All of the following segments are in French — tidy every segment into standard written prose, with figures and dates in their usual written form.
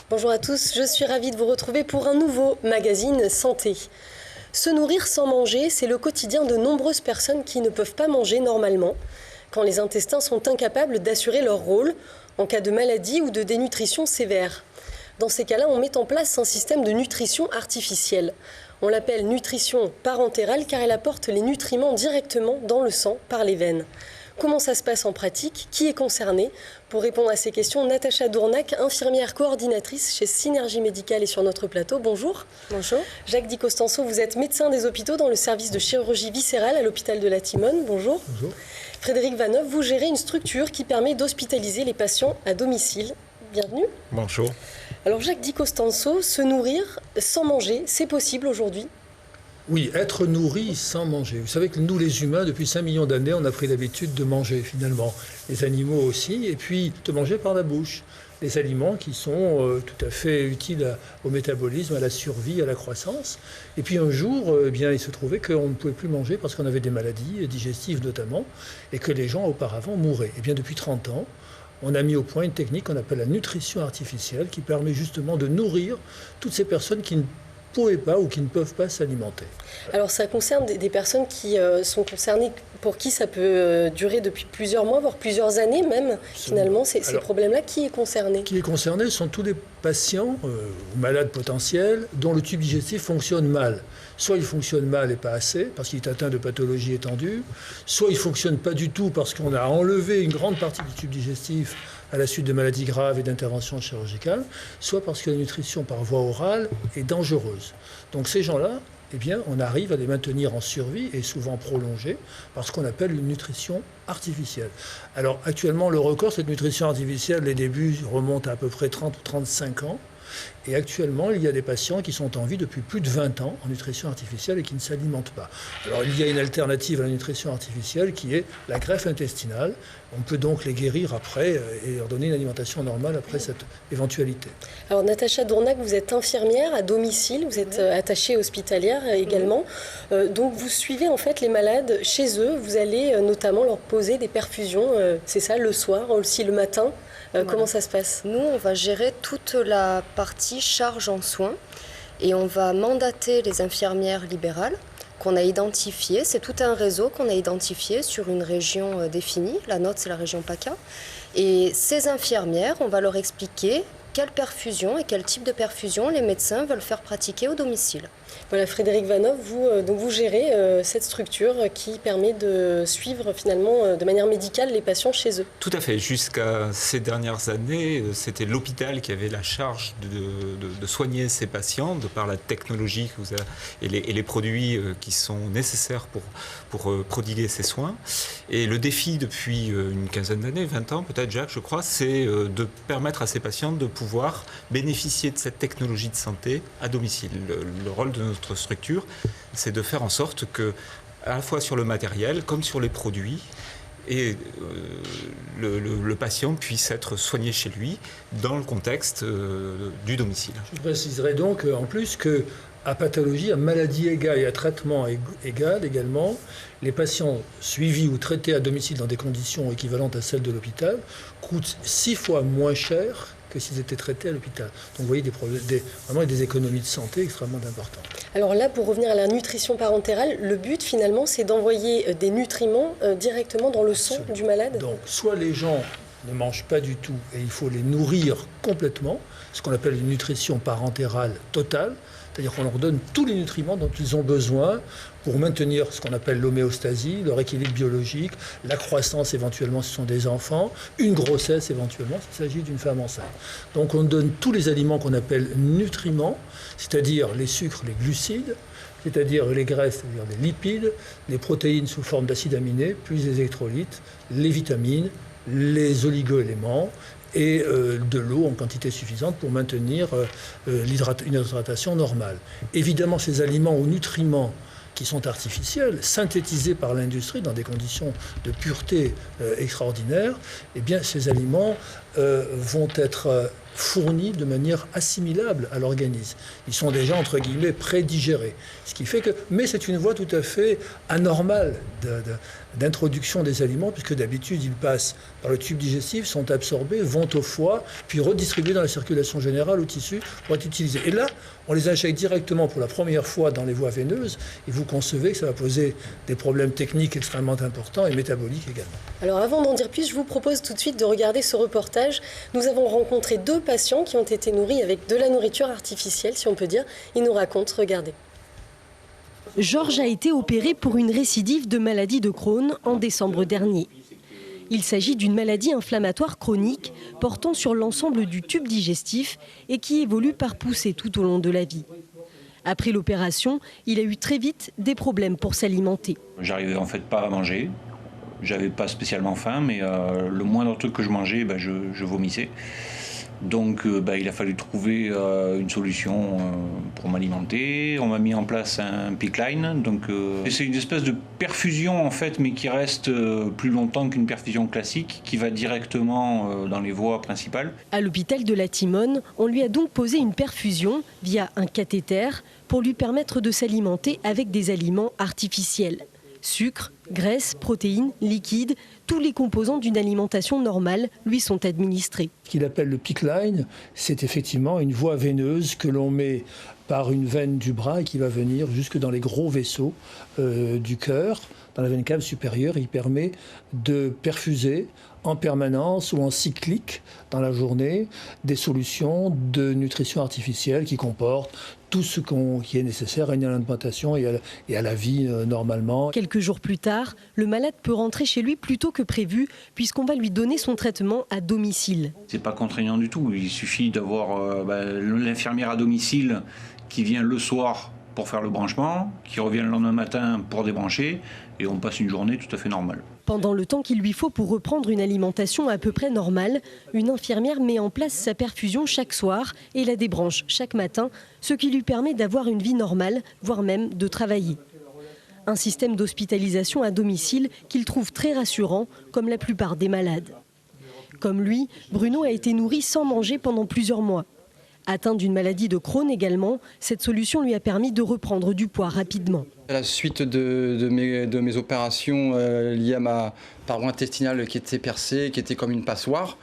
Bonjour à tous, je suis ravie de vous retrouver pour un nouveau magazine Santé. Se nourrir sans manger, c'est le quotidien de nombreuses personnes qui ne peuvent pas manger normalement, quand les intestins sont incapables d'assurer leur rôle en cas de maladie ou de dénutrition sévère. Dans ces cas-là, on met en place un système de nutrition artificielle. On l'appelle nutrition parentérale car elle apporte les nutriments directement dans le sang par les veines. Comment ça se passe en pratique? Qui est concerné? Pour répondre à ces questions, Natacha Dournac, infirmière coordinatrice chez Synergie Médicale est sur notre plateau. Bonjour. Bonjour. Jacques Di Costanzo, vous êtes médecin des hôpitaux dans le service de chirurgie viscérale à l'hôpital de la Timone. Bonjour. Bonjour. Frédéric Vaneuve, vous gérez une structure qui permet d'hospitaliser les patients à domicile. Bienvenue. Bonjour. Alors Jacques Di Costanzo, se nourrir sans manger, c'est possible aujourd'hui? Oui, être nourri sans manger. Vous savez que nous, les humains, depuis 5 millions d'années, on a pris l'habitude de manger, finalement. Les animaux aussi, et puis de manger par la bouche. Les aliments qui sont tout à fait utiles au métabolisme, à la survie, à la croissance. Et puis un jour, il se trouvait qu'on ne pouvait plus manger parce qu'on avait des maladies, digestives notamment, et que les gens auparavant mouraient. Et bien depuis 30 ans, on a mis au point une technique qu'on appelle la nutrition artificielle, qui permet justement de nourrir toutes ces personnes qui ne pouvaient pas ou qui ne peuvent pas s'alimenter. Alors ça concerne des personnes qui sont concernées, pour qui ça peut durer depuis plusieurs mois, voire plusieurs années même, finalement, ces problèmes-là. Qui est concerné? Qui est concerné sont tous les patients ou malades potentiels dont le tube digestif fonctionne mal. Soit il fonctionne mal et pas assez, parce qu'il est atteint de pathologies étendues, soit il ne fonctionne pas du tout parce qu'on a enlevé une grande partie du tube digestif à la suite de maladies graves et d'interventions chirurgicales, soit parce que la nutrition par voie orale est dangereuse. Donc ces gens-là, on arrive à les maintenir en survie et souvent prolongée par ce qu'on appelle une nutrition artificielle. Alors actuellement, le record, cette nutrition artificielle, les débuts remontent à peu près 30 ou 35 ans. Et actuellement, il y a des patients qui sont en vie depuis plus de 20 ans en nutrition artificielle et qui ne s'alimentent pas. Alors, il y a une alternative à la nutrition artificielle qui est la greffe intestinale. On peut donc les guérir après et leur donner une alimentation normale après cette éventualité. Alors, Natacha Dournac, vous êtes infirmière à domicile, vous êtes attachée hospitalière également. Donc, vous suivez en fait les malades chez eux. Vous allez notamment leur poser des perfusions, c'est ça, le soir, aussi le matin. Voilà. Comment ça se passe? Nous, on va gérer toute la partie charge en soins et on va mandater les infirmières libérales qu'on a identifiées. C'est tout un réseau qu'on a identifié sur une région définie. La nôtre, c'est la région PACA. Et ces infirmières, on va leur expliquer quelle perfusion et quel type de perfusion les médecins veulent faire pratiquer au domicile. Voilà, Frédéric Vaneuve, vous gérez cette structure qui permet de suivre finalement de manière médicale les patients chez eux. Tout à fait. Jusqu'à ces dernières années, c'était l'hôpital qui avait la charge de soigner ces patients de par la technologie que vous avez, et les produits qui sont nécessaires pour prodiguer ces soins. Et le défi depuis une quinzaine d'années, 20 ans peut-être, Jacques, je crois, c'est de permettre à ces patients de pouvoir bénéficier de cette technologie de santé à domicile. Le rôle de notre structure, c'est de faire en sorte que, à la fois sur le matériel comme sur les produits, et le patient puisse être soigné chez lui dans le contexte du domicile. Je préciserai donc en plus que à pathologie, à maladie égale et à traitement égal également, les patients suivis ou traités à domicile dans des conditions équivalentes à celles de l'hôpital coûtent 6 fois moins cher que s'ils étaient traités à l'hôpital. Donc vous voyez vraiment des économies de santé extrêmement importantes. Alors là, pour revenir à la nutrition parentérale, le but finalement, c'est d'envoyer des nutriments directement dans le sang du malade. Donc soit les gens ne mangent pas du tout et il faut les nourrir complètement, ce qu'on appelle une nutrition parentérale totale, c'est-à-dire qu'on leur donne tous les nutriments dont ils ont besoin pour maintenir ce qu'on appelle l'homéostasie, leur équilibre biologique, la croissance éventuellement si ce sont des enfants, une grossesse éventuellement s'il s'agit d'une femme enceinte. Donc on donne tous les aliments qu'on appelle nutriments, c'est-à-dire les sucres, les glucides, c'est-à-dire les graisses, c'est-à-dire les lipides, les protéines sous forme d'acides aminés, puis les électrolytes, les vitamines, les oligo-éléments et de l'eau en quantité suffisante pour maintenir une hydratation normale. Évidemment, ces aliments aux nutriments qui sont artificiels, synthétisés par l'industrie dans des conditions de pureté extraordinaires, eh bien, ces aliments vont être fournis de manière assimilable à l'organisme. Ils sont déjà, entre guillemets, prédigérés. Ce qui fait que... Mais c'est une voie tout à fait anormale d'introduction des aliments, puisque d'habitude, ils passent par le tube digestif, sont absorbés, vont au foie, puis redistribués dans la circulation générale au tissu pour être utilisés. Et là, on les injecte directement pour la première fois dans les voies veineuses, et vous concevez que ça va poser des problèmes techniques extrêmement importants et métaboliques également. Alors avant d'en dire plus, je vous propose tout de suite de regarder ce reportage. Nous avons rencontré 2 patients qui ont été nourris avec de la nourriture artificielle, si on peut dire. Ils nous racontent, regardez. Georges a été opéré pour une récidive de maladie de Crohn en décembre dernier. Il s'agit d'une maladie inflammatoire chronique portant sur l'ensemble du tube digestif et qui évolue par poussée tout au long de la vie. Après l'opération, il a eu très vite des problèmes pour s'alimenter. J'arrivais en fait pas à manger. J'avais pas spécialement faim, mais le moindre truc que je mangeais, je vomissais. Donc il a fallu trouver une solution pour m'alimenter. On m'a mis en place un PICC line. Donc c'est une espèce de perfusion en fait, mais qui reste plus longtemps qu'une perfusion classique, qui va directement dans les voies principales. À l'hôpital de la Timone, on lui a donc posé une perfusion via un cathéter pour lui permettre de s'alimenter avec des aliments artificiels. Sucre, graisse, protéines, liquides, tous les composants d'une alimentation normale lui sont administrés. Ce qu'il appelle le PICC line, c'est effectivement une voie veineuse que l'on met par une veine du bras et qui va venir jusque dans les gros vaisseaux du cœur, dans la veine cave supérieure. Il permet de perfuser en permanence ou en cyclique dans la journée des solutions de nutrition artificielle qui comportent tout ce qui est nécessaire à une alimentation et à la vie normalement. Quelques jours plus tard, le malade peut rentrer chez lui plus tôt que prévu puisqu'on va lui donner son traitement à domicile. C'est pas contraignant du tout. Il suffit d'avoir l'infirmière à domicile qui vient le soir pour faire le branchement, qui revient le lendemain matin pour débrancher, et on passe une journée tout à fait normale. Pendant le temps qu'il lui faut pour reprendre une alimentation à peu près normale, une infirmière met en place sa perfusion chaque soir et la débranche chaque matin, ce qui lui permet d'avoir une vie normale, voire même de travailler. Un système d'hospitalisation à domicile qu'il trouve très rassurant, comme la plupart des malades. Comme lui, Bruno a été nourri sans manger pendant plusieurs mois. Atteint d'une maladie de Crohn également, cette solution lui a permis de reprendre du poids rapidement. À la suite de mes opérations liées à ma paroi intestinale qui était percée, qui était comme une passoire,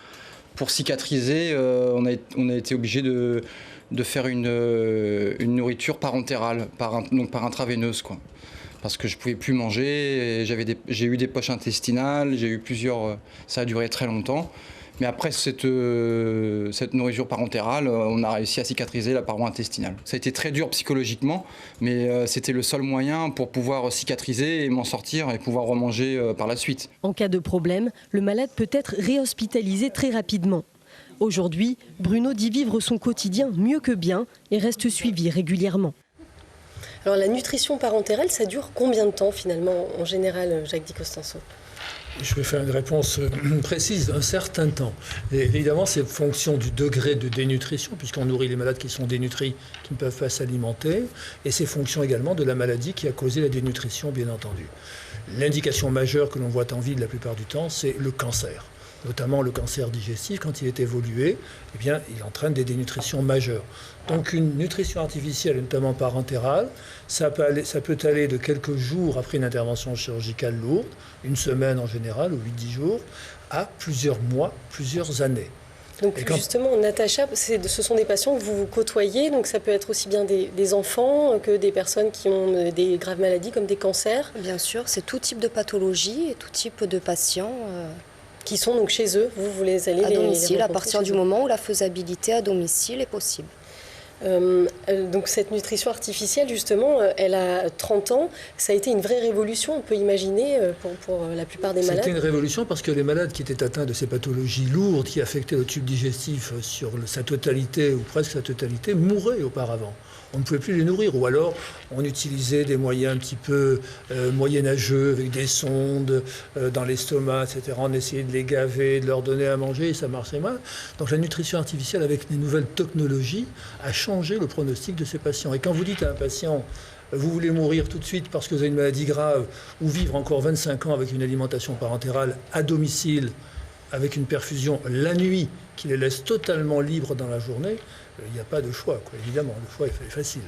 pour cicatriser, on a été obligé de faire une nourriture parentérale, donc par intraveineuse, quoi. Parce que je ne pouvais plus manger, j'ai eu des poches intestinales, j'ai eu plusieurs... Ça a duré très longtemps. Mais après cette nourriture parentérale, on a réussi à cicatriser la paroi intestinale. Ça a été très dur psychologiquement, mais c'était le seul moyen pour pouvoir cicatriser et m'en sortir et pouvoir remanger par la suite. En cas de problème, le malade peut être réhospitalisé très rapidement. Aujourd'hui, Bruno dit vivre son quotidien mieux que bien et reste suivi régulièrement. Alors la nutrition parentérale, ça dure combien de temps finalement en général, Jacques Di Costanzo ? Je vais faire une réponse précise, un certain temps. Et évidemment, c'est fonction du degré de dénutrition, puisqu'on nourrit les malades qui sont dénutris, qui ne peuvent pas s'alimenter, et c'est fonction également de la maladie qui a causé la dénutrition, bien entendu. L'indication majeure que l'on voit en ville la plupart du temps, c'est le cancer. Notamment le cancer digestif, quand il est évolué, eh bien, il entraîne des dénutritions majeures. Donc une nutrition artificielle, notamment parentérale, ça peut aller de quelques jours après une intervention chirurgicale lourde, une semaine en général, ou 8-10 jours, à plusieurs mois, plusieurs années. Donc justement, Natacha, ce sont des patients que vous côtoyez, donc ça peut être aussi bien des enfants que des personnes qui ont des graves maladies comme des cancers. Bien sûr, c'est tout type de pathologie et tout type de patients. Qui sont donc chez eux, vous les allez à domicile, à partir du moment où la faisabilité à domicile est possible. Donc cette nutrition artificielle, justement, elle a 30 ans. Ça a été une vraie révolution, on peut imaginer, pour la plupart des malades. C'était une révolution parce que les malades qui étaient atteints de ces pathologies lourdes qui affectaient le tube digestif sur sa totalité ou presque sa totalité mouraient auparavant. On ne pouvait plus les nourrir, ou alors on utilisait des moyens un petit peu moyenâgeux avec des sondes dans l'estomac, etc. On essayait de les gaver, de leur donner à manger, et ça marchait mal. Donc la nutrition artificielle avec les nouvelles technologies a changé le pronostic de ces patients. Et quand vous dites à un patient, vous voulez mourir tout de suite parce que vous avez une maladie grave, ou vivre encore 25 ans avec une alimentation parentérale à domicile, avec une perfusion la nuit qui les laisse totalement libres dans la journée, il n'y a pas de choix, quoi. Évidemment, le choix est facile.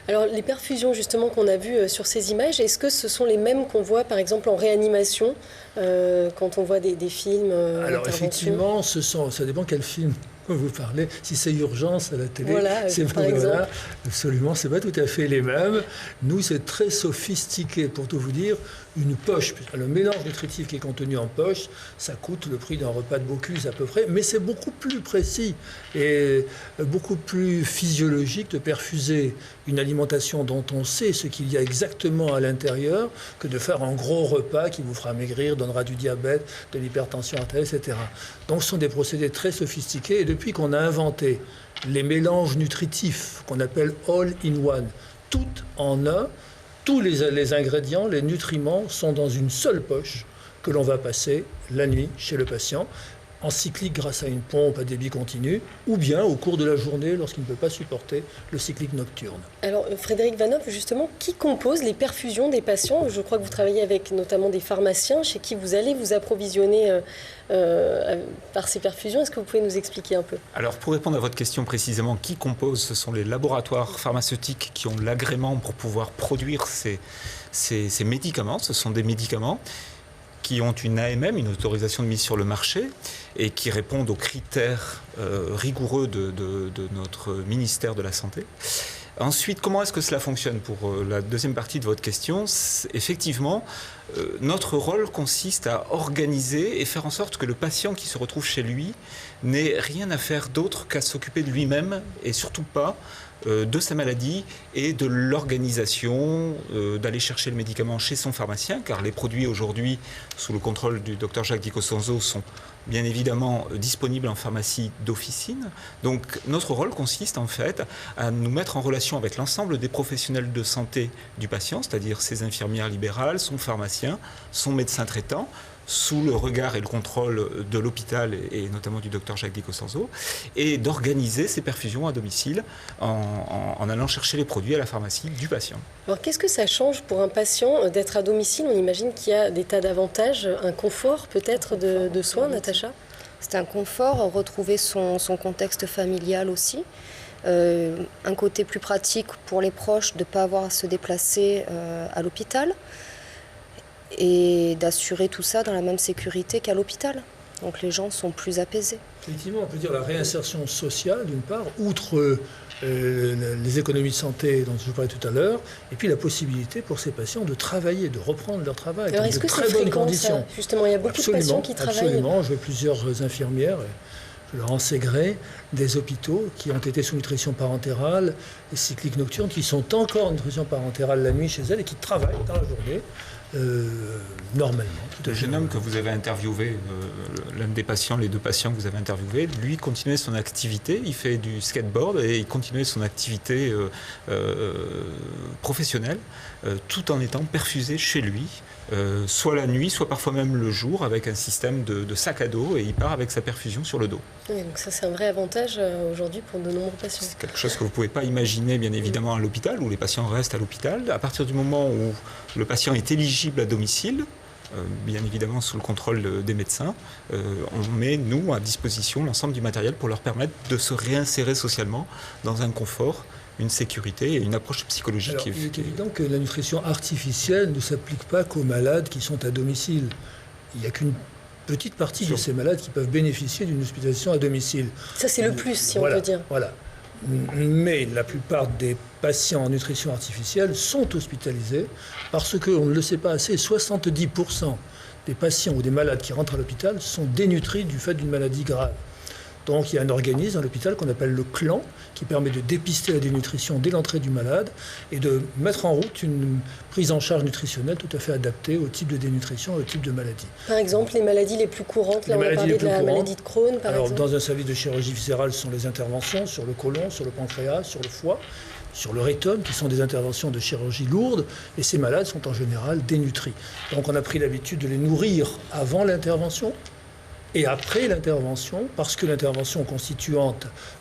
Alors les perfusions justement qu'on a vues sur ces images, est-ce que ce sont les mêmes qu'on voit par exemple en réanimation quand on voit des films Alors effectivement, ça dépend quel film vous parlez. Si c'est Urgence à la télé, voilà, c'est par exemple. Absolument, c'est pas tout à fait les mêmes. Nous, c'est très sophistiqué. Pour tout vous dire, une poche, le mélange nutritif qui est contenu en poche, ça coûte le prix d'un repas de Bocuse à peu près, mais c'est beaucoup plus précis et beaucoup plus physiologique de perfuser une alimentation dont on sait ce qu'il y a exactement à l'intérieur que de faire un gros repas qui vous fera maigrir, donnera du diabète, de l'hypertension artérielle, etc. Donc ce sont des procédés très sophistiqués et depuis qu'on a inventé les mélanges nutritifs qu'on appelle all-in-one, tout en un, tous les ingrédients, les nutriments sont dans une seule poche que l'on va passer la nuit chez le patient, en cyclique grâce à une pompe à débit continu, ou bien au cours de la journée lorsqu'il ne peut pas supporter le cyclique nocturne. Alors Frédéric Vanoff, justement, qui compose les perfusions des patients? Je crois que vous travaillez avec notamment des pharmaciens chez qui vous allez vous approvisionner par ces perfusions. Est-ce que vous pouvez nous expliquer un peu? Alors pour répondre à votre question précisément, qui compose? Ce sont les laboratoires pharmaceutiques qui ont l'agrément pour pouvoir produire ces médicaments. Ce sont des médicaments qui ont une AMM, une autorisation de mise sur le marché, et qui répondent aux critères rigoureux de notre ministère de la Santé. Ensuite, comment est-ce que cela fonctionne? Pour la deuxième partie de votre question, effectivement, notre rôle consiste à organiser et faire en sorte que le patient qui se retrouve chez lui n'ait rien à faire d'autre qu'à s'occuper de lui-même et surtout pas de sa maladie et de l'organisation d'aller chercher le médicament chez son pharmacien, car les produits aujourd'hui, sous le contrôle du docteur Jacques Di Costanzo, sont bien évidemment disponibles en pharmacie d'officine. Donc notre rôle consiste en fait à nous mettre en relation avec l'ensemble des professionnels de santé du patient, c'est-à-dire ses infirmières libérales, son pharmacien, son médecin traitant, sous le regard et le contrôle de l'hôpital et notamment du docteur Jacques Di Costanzo, et d'organiser ces perfusions à domicile en allant chercher les produits à la pharmacie du patient. Alors qu'est-ce que ça change pour un patient d'être à domicile? On imagine qu'il y a des tas d'avantages, un confort peut-être de soins, Natacha? C'est un confort, retrouver son contexte familial aussi. Un côté plus pratique pour les proches de ne pas avoir à se déplacer à l'hôpital, et d'assurer tout ça dans la même sécurité qu'à l'hôpital. Donc les gens sont plus apaisés. Effectivement, on peut dire la réinsertion sociale, d'une part, outre les économies de santé dont je parlais tout à l'heure, et puis la possibilité pour ces patients de travailler, de reprendre leur travail dans de très bonnes conditions. Ça, justement, il y a beaucoup de patients qui travaillent. Absolument, j'ai plusieurs infirmières, je leur en sais gré, des hôpitaux qui ont été sous nutrition parentérale et cyclique nocturne, qui sont encore en nutrition parentérale la nuit chez elles et qui travaillent dans la journée. Normalement. Le jeune homme que vous avez interviewé, l'un des patients, les deux patients que vous avez interviewés, lui continuait son activité, il fait du skateboard et il continuait son activité professionnelle tout en étant perfusé chez lui, soit la nuit, soit parfois même le jour, avec un système de sac à dos, et il part avec sa perfusion sur le dos. Oui, donc ça c'est un vrai avantage aujourd'hui pour de nombreux patients. C'est quelque chose que vous ne pouvez pas imaginer bien évidemment à l'hôpital, où les patients restent à l'hôpital. À partir du moment où le patient est éligible à domicile, bien évidemment sous le contrôle des médecins, on met, nous, à disposition l'ensemble du matériel pour leur permettre de se réinsérer socialement dans un confort, une sécurité et une approche psychologique. Alors, il est évident que la nutrition artificielle ne s'applique pas qu'aux malades qui sont à domicile. Il n'y a qu'une petite partie de ces malades qui peuvent bénéficier d'une hospitalisation à domicile. Ça, c'est le plus, si on peut dire. Voilà. Mais la plupart des patients en nutrition artificielle sont hospitalisés parce qu'on ne le sait pas assez, 70% des patients ou des malades qui rentrent à l'hôpital sont dénutris du fait d'une maladie grave. Donc il y a un organisme à l'hôpital qu'on appelle le CLAN, qui permet de dépister la dénutrition dès l'entrée du malade et de mettre en route une prise en charge nutritionnelle tout à fait adaptée au type de dénutrition et au type de maladie. Par exemple, les maladies les plus courantes, là on a parlé de la maladie de Crohn, par exemple. Dans un service de chirurgie viscérale, ce sont les interventions sur le côlon, sur le pancréas, sur le foie, sur le rectum, qui sont des interventions de chirurgie lourdes, et ces malades sont en général dénutris. Donc on a pris l'habitude de les nourrir avant l'intervention et après l'intervention, parce que l'intervention constituant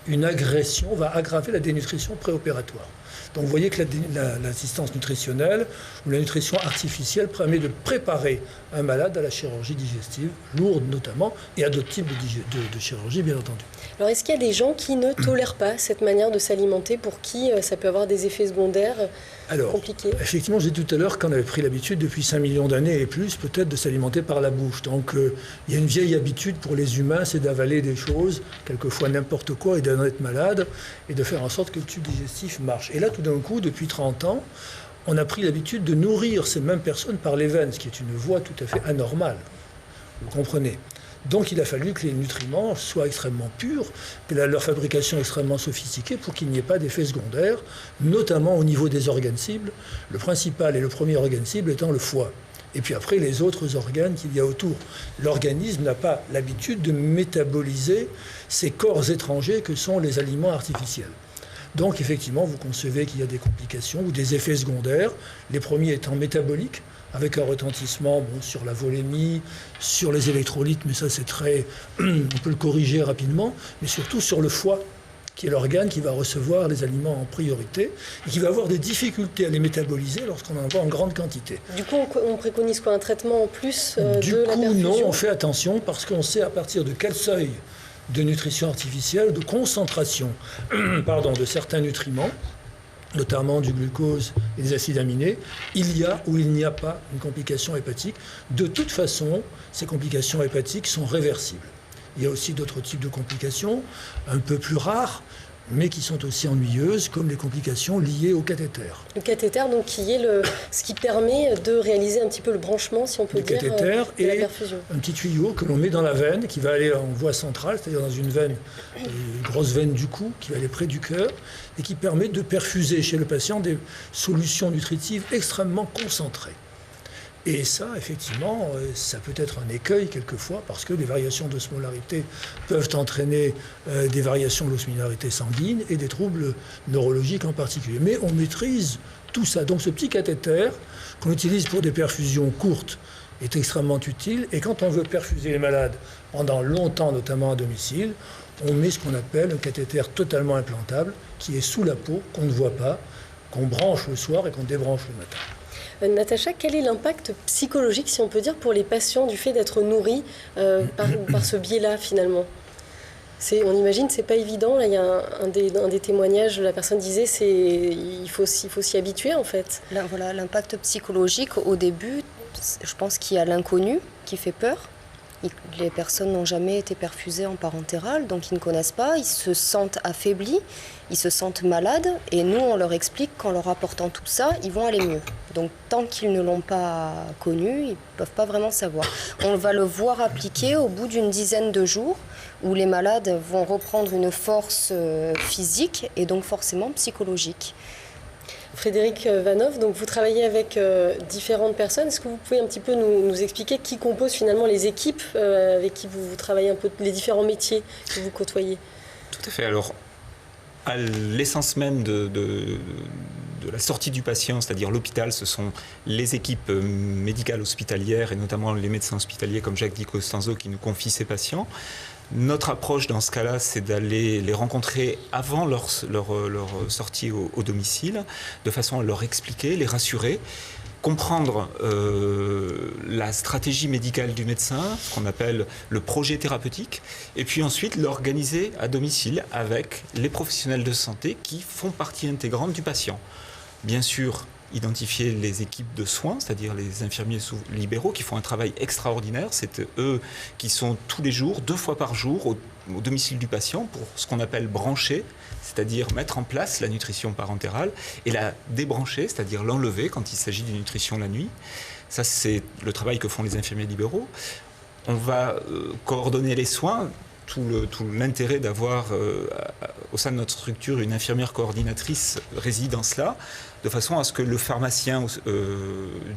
une agression va aggraver la dénutrition préopératoire. Donc vous voyez que l'assistance nutritionnelle ou la nutrition artificielle permet de préparer un malade à la chirurgie digestive, lourde notamment, et à d'autres types de chirurgie, bien entendu. Alors est-ce qu'il y a des gens qui ne tolèrent pas cette manière de s'alimenter, pour qui ça peut avoir des effets secondaires compliqués? Effectivement, j'ai dit tout à l'heure qu'on avait pris l'habitude depuis 5 millions d'années et plus peut-être de s'alimenter par la bouche. Donc il y a une vieille habitude pour les humains, c'est d'avaler des choses, quelquefois n'importe quoi, et d'en être malade, et de faire en sorte que le tube digestif marche. Et là, tout d'un coup, depuis 30 ans, on a pris l'habitude de nourrir ces mêmes personnes par les veines, ce qui est une voie tout à fait anormale. Vous comprenez? Donc il a fallu que les nutriments soient extrêmement purs, que leur fabrication extrêmement sophistiquée pour qu'il n'y ait pas d'effets secondaires, notamment au niveau des organes cibles, le principal et le premier organe cible étant le foie. Et puis après, les autres organes qu'il y a autour. L'organisme n'a pas l'habitude de métaboliser ces corps étrangers que sont les aliments artificiels. Donc effectivement, vous concevez qu'il y a des complications ou des effets secondaires, les premiers étant métaboliques, avec un retentissement sur la volémie, sur les électrolytes, mais ça c'est très... on peut le corriger rapidement, mais surtout sur le foie, qui est l'organe qui va recevoir les aliments en priorité et qui va avoir des difficultés à les métaboliser lorsqu'on en a en grande quantité. Du coup, on préconise quoi? Un traitement en plus de la perfusion? Non, on fait attention parce qu'on sait à partir de quel seuil de nutrition artificielle, de concentration de certains nutriments, notamment du glucose et des acides aminés, il y a ou il n'y a pas une complication hépatique. De toute façon, ces complications hépatiques sont réversibles. Il y a aussi d'autres types de complications, un peu plus rares, mais qui sont aussi ennuyeuses, comme les complications liées au cathéter. Le cathéter, donc, qui est ce qui permet de réaliser un petit peu le branchement, si on peut dire, de la perfusion. Un petit tuyau que l'on met dans la veine, qui va aller en voie centrale, c'est-à-dire dans une veine, une grosse veine du cou, qui va aller près du cœur, et qui permet de perfuser chez le patient des solutions nutritives extrêmement concentrées. Et ça, effectivement, ça peut être un écueil quelquefois, parce que les variations d'osmolarité peuvent entraîner des variations de l'osmolarité sanguine et des troubles neurologiques en particulier. Mais on maîtrise tout ça. Donc ce petit cathéter qu'on utilise pour des perfusions courtes est extrêmement utile. Et quand on veut perfuser les malades pendant longtemps, notamment à domicile, on met ce qu'on appelle un cathéter totalement implantable, qui est sous la peau, qu'on ne voit pas, qu'on branche le soir et qu'on débranche le matin. Natacha, quel est l'impact psychologique, si on peut dire, pour les patients du fait d'être nourris par ce biais-là, finalement? On imagine que ce n'est pas évident. Là, il y a un des témoignages, la personne disait il faut s'y habituer, en fait. Là, voilà, l'impact psychologique, au début, je pense qu'il y a l'inconnu qui fait peur. Les personnes n'ont jamais été perfusées en parentéral, donc ils ne connaissent pas, ils se sentent affaiblis, ils se sentent malades, et nous, on leur explique qu'en leur apportant tout ça, ils vont aller mieux. Donc tant qu'ils ne l'ont pas connu, ils ne peuvent pas vraiment savoir. On va le voir appliquer au bout d'une dizaine de jours, où les malades vont reprendre une force physique et donc forcément psychologique. Frédéric Vanoff, donc vous travaillez avec différentes personnes. Est-ce que vous pouvez un petit peu nous expliquer qui compose finalement les équipes avec qui vous travaillez, un peu les différents métiers que vous côtoyez? Tout à fait. Alors, à l'essence même de la sortie du patient, c'est-à-dire l'hôpital, ce sont les équipes médicales hospitalières et notamment les médecins hospitaliers comme Jacques Di Costanzo qui nous confient ces patients. Notre approche dans ce cas-là, c'est d'aller les rencontrer avant leur sortie au domicile, de façon à leur expliquer, les rassurer, comprendre la stratégie médicale du médecin, ce qu'on appelle le projet thérapeutique, et puis ensuite l'organiser à domicile avec les professionnels de santé qui font partie intégrante du patient. Bien sûr, identifier les équipes de soins, c'est-à-dire les infirmiers libéraux qui font un travail extraordinaire. C'est eux qui sont tous les jours, 2 fois par jour, au domicile du patient pour ce qu'on appelle brancher, c'est-à-dire mettre en place la nutrition parentérale et la débrancher, c'est-à-dire l'enlever quand il s'agit d'une nutrition la nuit. Ça, c'est le travail que font les infirmiers libéraux. On va coordonner les soins. tout l'intérêt d'avoir au sein de notre structure une infirmière coordinatrice réside en cela, de façon à ce que le pharmacien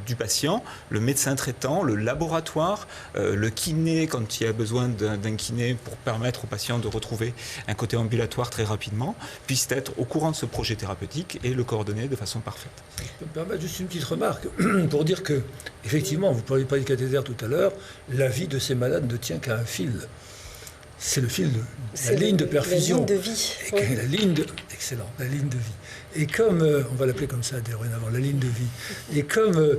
du patient, le médecin traitant, le laboratoire, le kiné, quand il y a besoin d'un kiné pour permettre au patient de retrouver un côté ambulatoire très rapidement, puissent être au courant de ce projet thérapeutique et le coordonner de façon parfaite. Je peux me permettre juste une petite remarque pour dire que, effectivement, vous parliez pas du cathéter tout à l'heure, la vie de ces malades ne tient qu'à un fil. C'est le fil la ligne de perfusion. La ligne de vie. La ligne de... Excellent, la ligne de vie. Et comme, on va l'appeler comme ça dorénavant, la ligne de vie. Et comme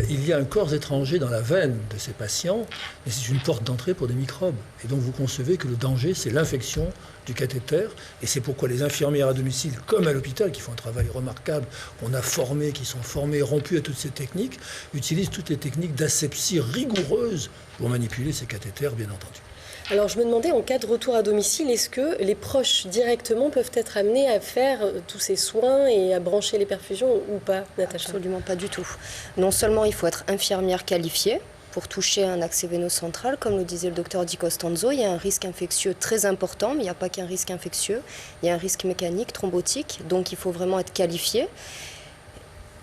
il y a un corps étranger dans la veine de ces patients, c'est une porte d'entrée pour des microbes. Et donc vous concevez que le danger, c'est l'infection du cathéter. Et c'est pourquoi les infirmières à domicile, comme à l'hôpital, qui font un travail remarquable, qu'on a formés, qui sont formés, rompus à toutes ces techniques, utilisent toutes les techniques d'asepsie rigoureuses pour manipuler ces cathéters, bien entendu. Alors je me demandais, en cas de retour à domicile, est-ce que les proches directement peuvent être amenés à faire tous ces soins et à brancher les perfusions ou pas, Natacha ? Absolument pas du tout. Non seulement il faut être infirmière qualifiée pour toucher un accès veno-central, comme le disait le docteur Di Costanzo, il y a un risque infectieux très important, mais il n'y a pas qu'un risque infectieux, il y a un risque mécanique, thrombotique, donc il faut vraiment être qualifié.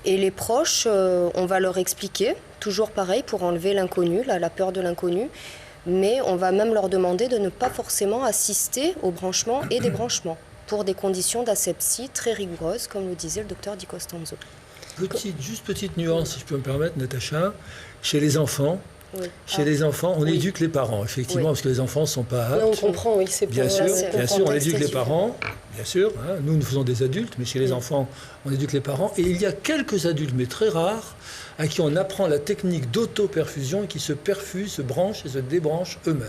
Et les proches, on va leur expliquer, toujours pareil, pour enlever l'inconnu, la peur de l'inconnu, mais on va même leur demander de ne pas forcément assister au branchement et débranchement pour des conditions d'asepsie très rigoureuses, comme le disait le docteur Di Costanzo. Petite nuance, si je peux me permettre, Natacha. Chez les enfants, les enfants, on éduque les parents, effectivement, parce que les enfants ne sont pas aptes. Là, on comprend, oui, c'est pour bien sûr, on éduque les parents, bien sûr. Hein, nous faisons des adultes, mais chez les enfants, on éduque les parents. Et il y a quelques adultes, mais très rares, à qui on apprend la technique d'auto-perfusion et qui se perfusent, se branchent et se débranchent eux-mêmes.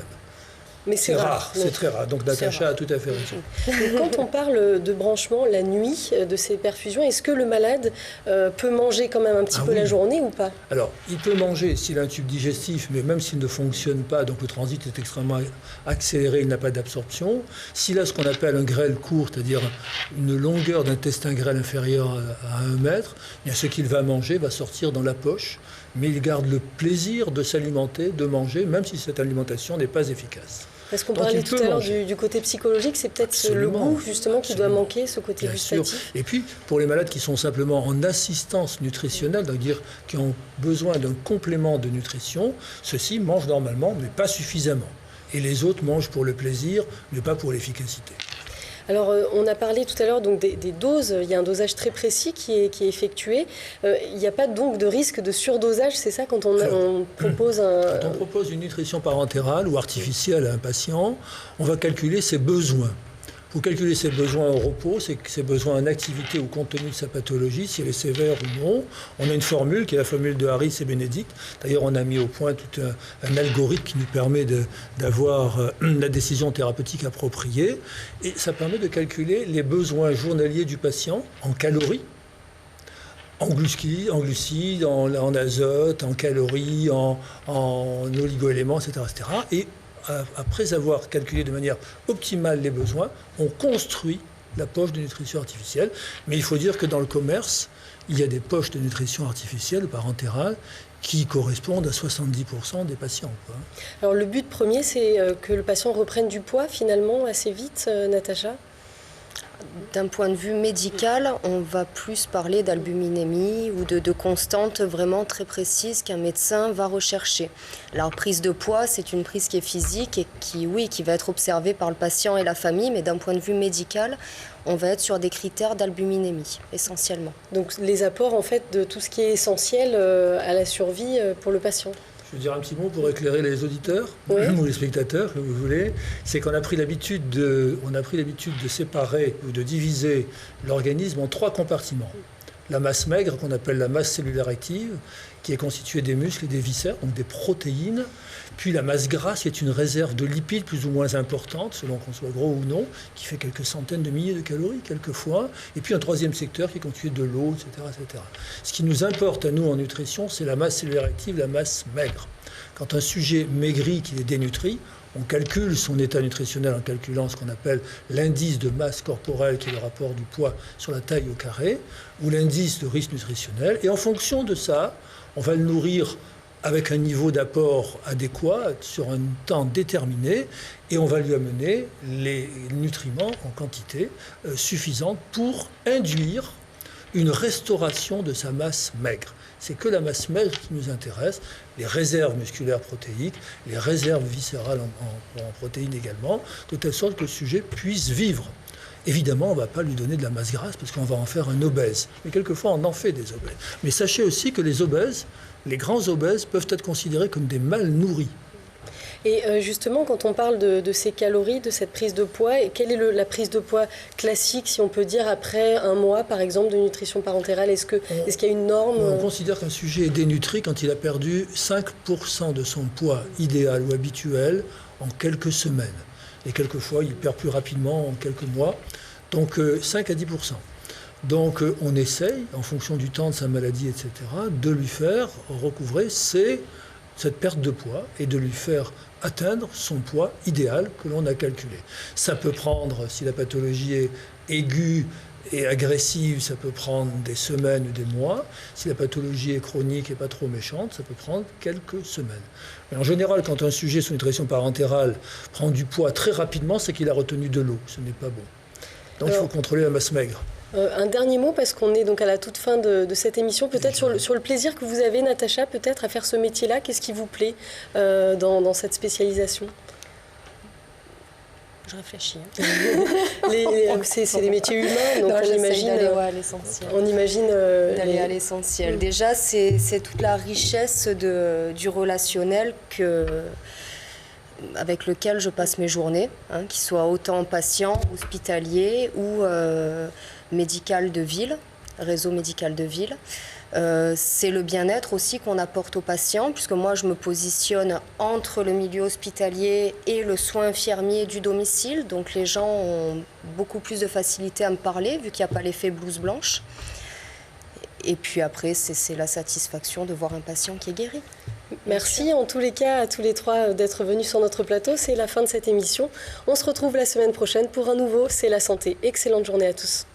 Mais c'est rare. C'est très rare. Donc Natacha a tout à fait raison. Quand on parle de branchement la nuit, de ces perfusions, est-ce que le malade peut manger quand même un petit peu la journée ou pas ? Alors, il peut manger s'il a un tube digestif, mais même s'il ne fonctionne pas, donc le transit est extrêmement accéléré, il n'a pas d'absorption. S'il a ce qu'on appelle un grêle court, c'est-à-dire une longueur d'intestin grêle inférieure à 1 mètre, bien ce qu'il va manger va sortir dans la poche, mais il garde le plaisir de s'alimenter, de manger, même si cette alimentation n'est pas efficace. Parce qu'on parlait tout à l'heure du côté psychologique, c'est peut-être le goût justement qui doit manquer, ce côté gustatif. Sûr. Et puis, pour les malades qui sont simplement en assistance nutritionnelle, c'est-à-dire qui ont besoin d'un complément de nutrition, ceux-ci mangent normalement, mais pas suffisamment. Et les autres mangent pour le plaisir, mais pas pour l'efficacité. Alors, on a parlé tout à l'heure donc des doses. Il y a un dosage très précis qui est effectué. Il n'y a pas donc de risque de surdosage, c'est ça, quand on propose un... Quand on propose une nutrition parentérale ou artificielle à un patient, on va calculer ses besoins. Pour calculer ses besoins au repos, ses besoins en activité ou compte tenu de sa pathologie, si elle est sévère ou non, on a une formule qui est la formule de Harris et Bénédicte. D'ailleurs, on a mis au point tout un algorithme qui nous permet d'avoir la décision thérapeutique appropriée. Et ça permet de calculer les besoins journaliers du patient en calories, en glucides, en azote, en calories, en oligoéléments, etc. Et après avoir calculé de manière optimale les besoins, on construit la poche de nutrition artificielle. Mais il faut dire que dans le commerce, il y a des poches de nutrition artificielle parentérale qui correspondent à 70% des patients. Alors le but premier, c'est que le patient reprenne du poids finalement assez vite, Natacha ? D'un point de vue médical, on va plus parler d'albuminémie ou de constantes vraiment très précises qu'un médecin va rechercher. La prise de poids, c'est une prise qui est physique et qui va être observée par le patient et la famille, mais d'un point de vue médical, on va être sur des critères d'albuminémie, essentiellement. Donc les apports en fait de tout ce qui est essentiel à la survie pour le patient. Je veux dire un petit mot pour éclairer les auditeurs ou les spectateurs, que vous voulez. C'est qu'on a pris l'habitude de séparer ou de diviser l'organisme en 3 compartiments. La masse maigre, qu'on appelle la masse cellulaire active, qui est constituée des muscles et des viscères, donc des protéines. Puis la masse grasse, qui est une réserve de lipides plus ou moins importante, selon qu'on soit gros ou non, qui fait quelques centaines de milliers de calories quelquefois. Et puis un 3e secteur qui est constitué de l'eau, etc., etc. Ce qui nous importe à nous en nutrition, c'est la masse cellulaire active, la masse maigre. Quand un sujet maigrit, qu'il est dénutri, on calcule son état nutritionnel en calculant ce qu'on appelle l'indice de masse corporelle, qui est le rapport du poids sur la taille au carré, ou l'indice de risque nutritionnel. Et en fonction de ça, on va le nourrir avec un niveau d'apport adéquat sur un temps déterminé, et on va lui amener les nutriments en quantité suffisante pour induire une restauration de sa masse maigre. C'est que la masse maigre qui nous intéresse, les réserves musculaires protéiques, les réserves viscérales en protéines également, de telle sorte que le sujet puisse vivre. Évidemment, on ne va pas lui donner de la masse grasse parce qu'on va en faire un obèse. Mais quelquefois, on en fait des obèses. Mais sachez aussi que les obèses, les grands obèses, peuvent être considérés comme des mal nourris. Et justement, quand on parle de ces calories, de cette prise de poids, et quelle est la prise de poids classique, si on peut dire, après un mois, par exemple, de nutrition parentérale? Est-ce qu'il y a une norme? On considère qu'un sujet est dénutri quand il a perdu 5% de son poids idéal ou habituel en quelques semaines. Et quelquefois, il perd plus rapidement en quelques mois. Donc 5 à 10%. Donc on essaye, en fonction du temps de sa maladie, etc., de lui faire recouvrer cette perte de poids et de lui faire atteindre son poids idéal que l'on a calculé. Ça peut prendre, si la pathologie est aiguë et agressive, ça peut prendre des semaines ou des mois. Si la pathologie est chronique et pas trop méchante, ça peut prendre quelques semaines. Mais en général, quand un sujet sous nutrition parentérale prend du poids très rapidement, c'est qu'il a retenu de l'eau. Ce n'est pas bon. Donc il faut contrôler la masse maigre. Un dernier mot, parce qu'on est donc à la toute fin de cette émission, peut-être sur le plaisir que vous avez, Natacha, peut-être à faire ce métier-là. Qu'est-ce qui vous plaît dans cette spécialisation? Je réfléchis. C'est des métiers humains, donc on imagine d'aller à l'essentiel. On imagine d'aller à l'essentiel. Déjà, c'est toute la richesse du relationnel avec lequel je passe mes journées, qu'ils soient autant patients, hospitaliers ou médical de ville, réseau médical de ville. C'est le bien-être aussi qu'on apporte aux patients, puisque moi je me positionne entre le milieu hospitalier et le soin infirmier du domicile, donc les gens ont beaucoup plus de facilité à me parler, vu qu'il n'y a pas l'effet blouse blanche. Et puis après, c'est la satisfaction de voir un patient qui est guéri. Merci en tous les cas à tous les trois d'être venus sur notre plateau. C'est la fin de cette émission. On se retrouve la semaine prochaine pour un nouveau C'est la santé. Excellente journée à tous.